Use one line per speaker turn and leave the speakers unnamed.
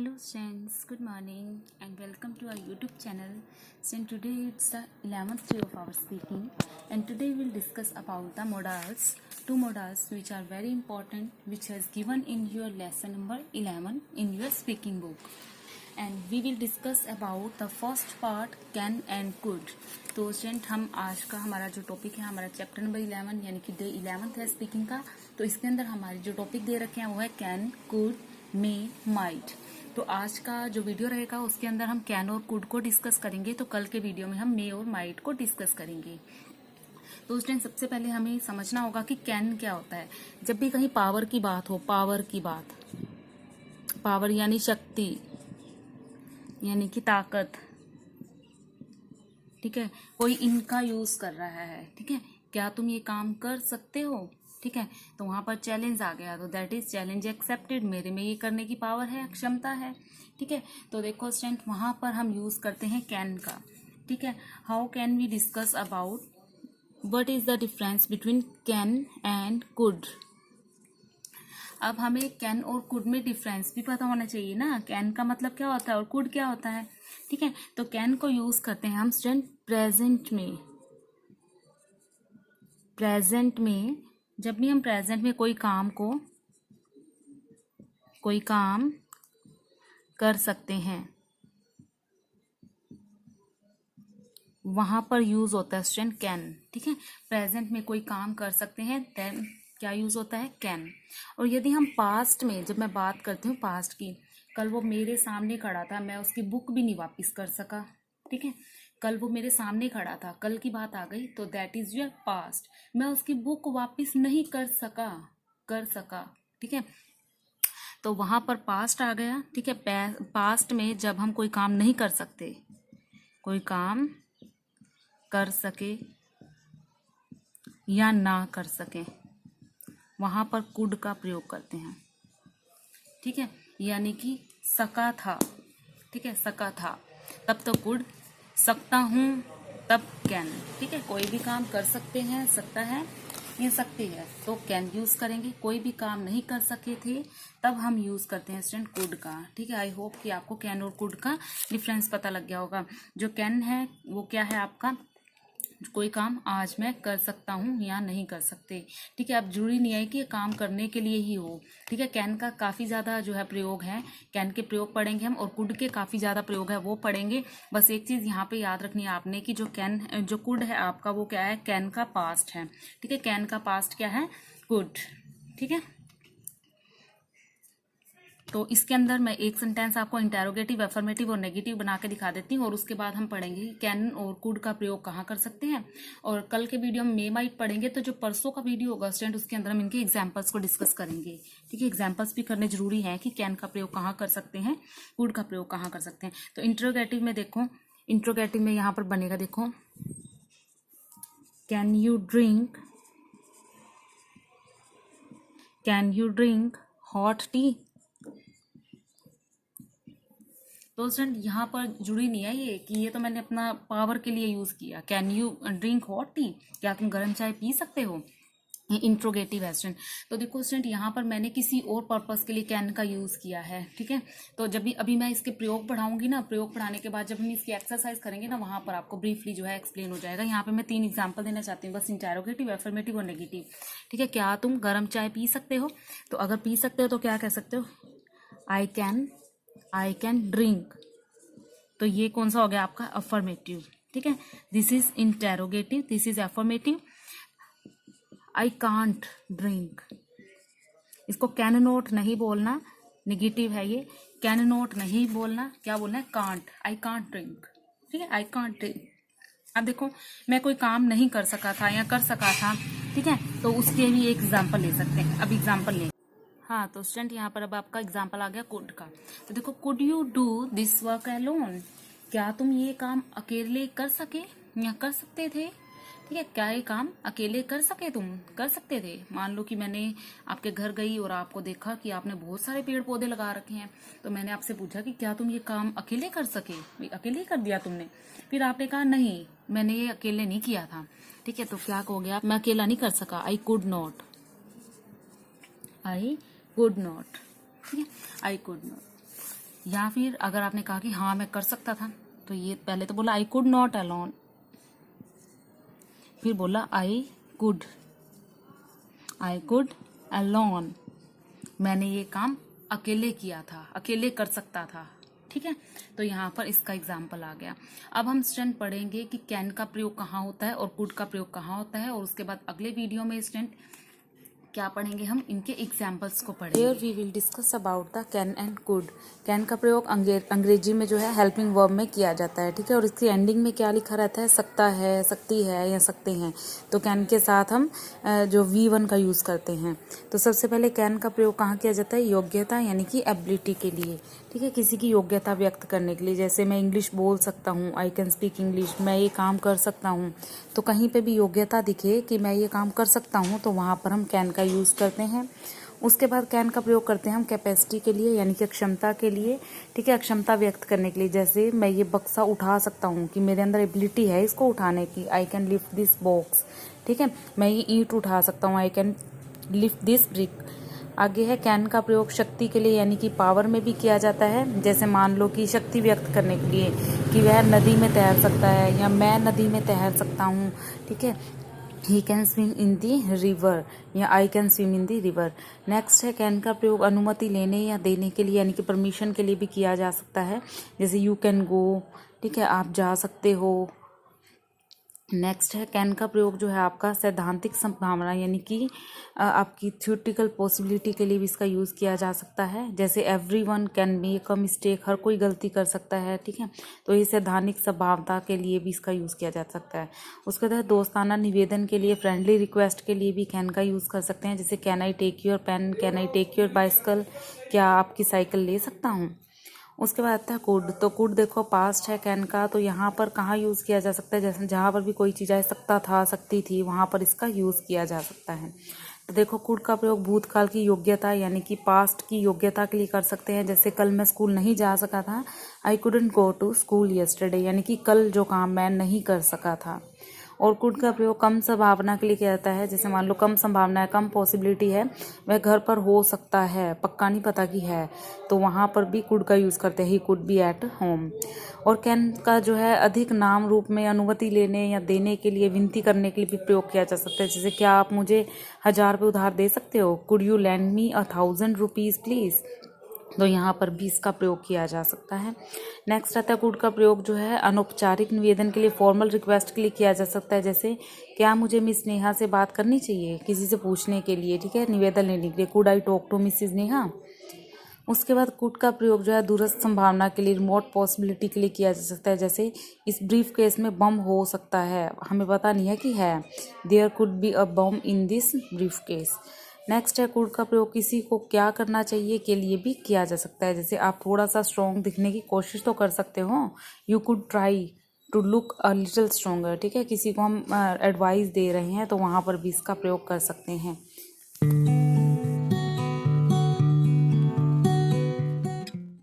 Hello students, good morning and welcome to our YouTube channel. So today it's the 11th day of our speaking and today we'll discuss about the modals, two modals which are very important, which is given in your lesson number 11 in your speaking book. And we will discuss about the first part can and could. तो student हम आज का हमारा जो topic है हमारा chapter number 11 यानी कि डे 11th है स्पीकिंग का। तो इसके अंदर हमारे जो टॉपिक दे रखे हैं वो है कैन, कुड, मे, माइट। तो आज का जो वीडियो रहेगा उसके अंदर हम कैन और कुड को डिस्कस करेंगे। तो कल के वीडियो में हम मे और माइट को डिस्कस करेंगे। तो स्टूडेंट सबसे पहले हमें समझना होगा कि कैन क्या होता है। जब भी कहीं पावर की बात हो, पावर की बात, पावर यानी शक्ति यानी कि ताकत, ठीक है, कोई इनका यूज कर रहा है, ठीक है, क्या तुम ये काम कर सकते हो, ठीक है, तो वहां पर चैलेंज आ गया तो दैट इज चैलेंज एक्सेप्टेड, मेरे में ये करने की पावर है, क्षमता है, ठीक है। तो देखो स्टूडेंट वहां पर हम यूज करते हैं कैन का, ठीक है। How can we discuss about what is the difference between can and could. अब हमें कैन और कुड में डिफरेंस भी पता होना चाहिए ना, कैन का मतलब क्या होता है और कुड क्या होता है, ठीक है। तो कैन को यूज करते हैं हम स्टूडेंट प्रेजेंट में। प्रेजेंट में जब भी हम प्रेजेंट में कोई काम कर सकते हैं वहां पर यूज होता है स्टूडेंट कैन, ठीक है। प्रेजेंट में कोई काम कर सकते हैं देन क्या यूज होता है, कैन। और यदि हम पास्ट में, जब मैं बात करती हूँ पास्ट की, कल वो मेरे सामने खड़ा था, मैं उसकी बुक भी नहीं वापस कर सका, ठीक है, कल वो मेरे सामने खड़ा था, कल की बात आ गई तो दैट इज योर पास्ट, मैं उसकी बुक वापस नहीं कर सका, ठीक है। तो वहां पर पास्ट आ गया, ठीक है। पास्ट में जब हम कोई काम नहीं कर सकते, कोई काम कर सके या ना कर सके, वहां पर कुड का प्रयोग करते हैं, ठीक है, यानी कि सका था, ठीक है, सका था तब तो कुड, सकता हूं तब कैन, ठीक है। कोई भी काम कर सकते हैं, सकता है या सकती है तो कैन यूज करेंगे। कोई भी काम नहीं कर सके थे तब हम यूज करते हैं स्टूडेंट कुड का, ठीक है। आई होप कि आपको कैन और कुड का डिफरेंस पता लग गया होगा। जो कैन है वो क्या है आपका, कोई काम आज मैं कर सकता हूँ या नहीं कर सकते, ठीक है। अब जरूरी नहीं है कि ये काम करने के लिए ही हो, ठीक है। कैन का काफ़ी ज़्यादा जो है प्रयोग है, कैन के प्रयोग पढ़ेंगे हम, और कुड के काफ़ी ज़्यादा प्रयोग है वो पढ़ेंगे। बस एक चीज़ यहाँ पे याद रखनी है आपने कि जो कुड है आपका वो क्या है, कैन का पास्ट है, ठीक है। कैन का पास्ट क्या है, कुड, ठीक है। तो इसके अंदर मैं एक सेंटेंस आपको इंटेरोगेटिव, अफर्मेटिव और नेगेटिव बना के दिखा देती हूँ और उसके बाद हम पढ़ेंगे कि कैन और कुड का प्रयोग कहाँ कर सकते हैं। और कल के वीडियो में मे माइट पढ़ेंगे, तो जो परसों का वीडियो होगा स्टूडेंट उसके अंदर हम इनके एग्जाम्पल्स को डिस्कस करेंगे, ठीक है। एग्जाम्पल्स भी करने जरूरी है कि कैन का प्रयोग कहाँ कर सकते हैं, कुड का प्रयोग कहाँ कर सकते हैं। तो इंट्रोगेटिव में देखो, इंट्रोगेटिव में यहाँ पर बनेगा, देखो, can you drink hot T. तो स्टूडेंट यहाँ पर जुड़ी नहीं है ये कि ये तो मैंने अपना पावर के लिए यूज किया, can you drink hot T, क्या तुम गर्म चाय पी सकते हो, ये इंट्रोगेटिव है स्टूडेंट। तो देखो स्टूडेंट यहाँ पर मैंने किसी और पर्पस के लिए कैन का यूज किया है, ठीक है। तो जब भी अभी मैं इसके प्रयोग पढ़ाऊंगी ना, प्रयोग पढ़ाने के बाद जब हम इसकी एक्सरसाइज करेंगे ना, वहां पर आपको ब्रीफली जो है एक्सप्लेन हो जाएगा। यहाँ पे मैं 3 एग्जाम्पल देना चाहती हूँ बस, इंटेरोगेटिव, अफर्मेटिव और नेगेटिव, ठीक है। क्या तुम गर्म चाय पी सकते हो, तो अगर पी सकते हो तो क्या कह सकते हो, आई कैन ड्रिंक, तो ये कौन सा हो गया आपका, अफर्मेटिव, ठीक है। This is interrogative, this is affirmative. I can't drink, इसको कैन नॉट नहीं बोलना, नेगेटिव है ये, कैन नॉट नहीं बोलना, क्या बोलना है, कांट, आई कांट ड्रिंक, ठीक है, आई कांट ड्रिंक। अब देखो मैं कोई काम नहीं कर सका था या कर सका था, ठीक है, तो उसके भी एक एग्जाम्पल ले सकते हैं। अब एग्जाम्पल ले, हाँ, तो स्टूडेंट यहाँ पर अब आपका एग्जाम्पल आ गया कुड का। तो देखो, could you do this work alone, क्या तुम ये काम अकेले कर सके या कर सकते थे, ठीक है। क्या ये काम अकेले कर सके, तुम कर सकते थे। मान लो कि मैंने आपके घर गई और आपको देखा कि आपने बहुत सारे पेड़ पौधे लगा रखे हैं, तो मैंने आपसे पूछा कि क्या तुम ये काम अकेले कर सके, अकेले कर दिया तुमने, फिर आपने कहा नहीं मैंने ये अकेले नहीं किया था, ठीक है। तो क्या कहोगे आप, मैं अकेला नहीं कर सका, आई कुड नॉट, ठीक है, आई कुड नॉट। या फिर अगर आपने कहा कि हाँ मैं कर सकता था, तो ये पहले तो बोला आई कुड नॉट अलोन, फिर बोला आई कुड अलोन, मैंने ये काम अकेले किया था, अकेले कर सकता था। ठीक है, तो यहाँ पर इसका एग्जाम्पल आ गया। अब हम स्टूडेंट पढ़ेंगे कि कैन का प्रयोग कहाँ होता है और कुड का प्रयोग कहाँ होता है, और उसके बाद अगले वीडियो में स्टूडेंट क्या पढ़ेंगे, हम इनके एग्जाम्पल्स को पढ़ेंगे। Here we will discuss about the can and could. Can का प्रयोग अंग्रेजी में जो है हेल्पिंग वर्ब में किया जाता है। ठीक है, और इसकी एंडिंग में क्या लिखा रहता है, सकता है, सकती है या सकते हैं। तो कैन के साथ हम जो V1 का यूज़ करते हैं। तो सबसे पहले कैन का प्रयोग कहाँ किया जाता है, योग्यता यानी कि एबिलिटी के लिए। ठीक है, किसी की योग्यता व्यक्त करने के लिए, जैसे मैं इंग्लिश बोल सकता हूँ, आई कैन स्पीक इंग्लिश, मैं ये काम कर सकता हूँ। तो कहीं पे भी योग्यता दिखे कि मैं ये काम कर सकता हूँ, तो वहाँ पर हम कैन का यूज़ करते हैं। उसके बाद कैन का प्रयोग करते हैं हम कैपेसिटी के लिए, यानी कि क्षमता के लिए। ठीक है, क्षमता व्यक्त करने के लिए, जैसे मैं ये बक्सा उठा सकता हूँ, कि मेरे अंदर एबिलिटी है इसको उठाने की, I can lift this box. ठीक है, मैं ये ईंट उठा सकता हूँ, I can lift this brick. आगे है कैन का प्रयोग शक्ति के लिए, यानी कि पावर में भी किया जाता है। जैसे मान लो कि शक्ति व्यक्त करने के लिए कि वह नदी में तैर सकता है, या मैं नदी में तैर सकता हूँ। ठीक है, he can swim in the river, या I can swim in the river. Next है कैन का प्रयोग अनुमति लेने या देने के लिए, यानी कि परमिशन के लिए भी किया जा सकता है। जैसे यू कैन गो, ठीक है, आप जा सकते हो। नेक्स्ट है कैन का प्रयोग जो है आपका सैद्धांतिक संभावना, यानी कि आपकी थ्योरेटिकल पॉसिबिलिटी के लिए भी इसका यूज़ किया जा सकता है। जैसे everyone can make a mistake, हर कोई गलती कर सकता है। ठीक है, तो ये सैद्धांतिक संभावना के लिए भी इसका यूज़ किया जा सकता है। उसके बाद दोस्ताना निवेदन के लिए, फ्रेंडली रिक्वेस्ट के लिए भी कैन का यूज़ कर सकते हैं। जैसे can I take your pen, can I take your bicycle, क्या आपकी साइकिल ले सकता हूँ। उसके बाद आता है कुड। तो कुड देखो पास्ट है कैन का, तो यहाँ पर कहाँ यूज़ किया जा सकता है, जैसे जहाँ पर भी कोई चीज़ आ सकता था, सकती थी, वहाँ पर इसका यूज़ किया जा सकता है। तो देखो कुड का प्रयोग भूतकाल की योग्यता, यानी कि पास्ट की योग्यता के लिए कर सकते हैं। जैसे कल मैं स्कूल नहीं जा सका था, I couldn't go to school yesterday, यानी कि कल जो काम मैं नहीं कर सका था। और कुड का प्रयोग कम संभावना के लिए किया जाता है। जैसे मान लो कम संभावना है, कम पॉसिबिलिटी है, वह घर पर हो सकता है, पक्का नहीं पता कि है, तो वहाँ पर भी कुड का यूज़ करते हैं, he could be at home. और कैन का जो है अधिक नाम रूप में अनुमति लेने या देने के लिए, विनती करने के लिए भी प्रयोग किया जा सकता है। जैसे क्या आप मुझे 1000 रुपये उधार दे सकते हो, could you land me 1000 rupees please. तो यहाँ पर भी इसका प्रयोग किया जा सकता है। नेक्स्ट आता है कुड का प्रयोग जो है अनौपचारिक निवेदन के लिए, फॉर्मल रिक्वेस्ट के लिए किया जा सकता है। जैसे क्या मुझे मिस नेहा से बात करनी चाहिए, किसी से पूछने के लिए। ठीक है, निवेदन लेने के लिए, could I talk to Mrs Neha. उसके बाद कुड का प्रयोग जो है दूरस्थ संभावना के लिए, रिमोट पॉसिबिलिटी के लिए किया जा सकता है। जैसे इस ब्रीफ केस में बम हो सकता है, हमें पता नहीं है कि है, there could be a bomb in this briefcase. Next है कुड का प्रयोग किसी को क्या करना चाहिए के लिए भी किया जा सकता है। जैसे आप थोड़ा सा स्ट्रॉन्ग दिखने की कोशिश तो कर सकते हो, you could try to look a little stronger. ठीक है, किसी को हम एडवाइस दे रहे हैं, तो वहाँ पर भी इसका प्रयोग कर सकते हैं।